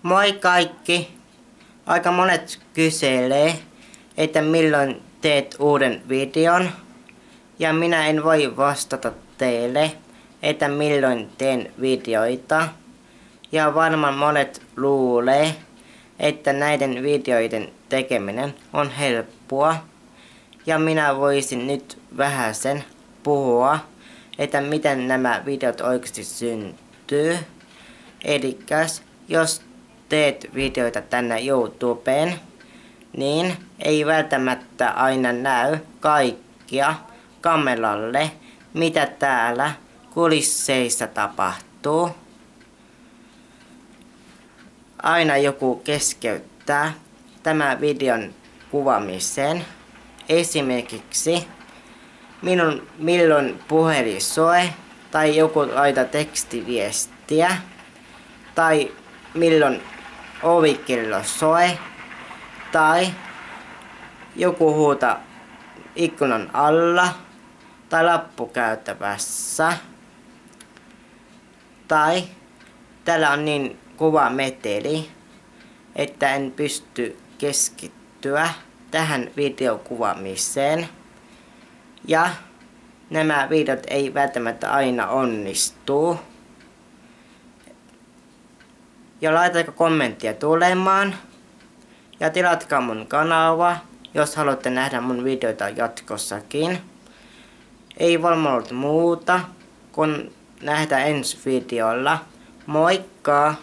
Moi kaikki! Aika monet kyselee, että milloin teet uuden videon. Ja minä en voi vastata teille, että milloin teen videoita. Ja varmaan monet luulee, että näiden videoiden tekeminen on helppoa. Ja minä voisin nyt vähäsen puhua, että miten nämä videot oikeasti syntyy. Elikkäs, jos teet videoita tänne YouTubeen, niin ei välttämättä aina näy kaikkia kameralle, mitä täällä kulisseissa tapahtuu. Aina joku keskeyttää tämän videon kuvaamisen. Esimerkiksi milloin puhelin soi tai joku laita tekstiviestiä tai milloin ovikello soi tai joku huuta ikkunan alla tai lappukäytävässä tai täällä on niin kova meteli, että en pysty keskittyä tähän videokuvaamiseen ja nämä videot ei välttämättä aina onnistu. Ja laitakaa kommenttia tulemaan ja tilatkaa mun kanava, jos haluatte nähdä mun videoita jatkossakin. Ei varmaan muuta, kun nähdään ensi videolla. Moikka!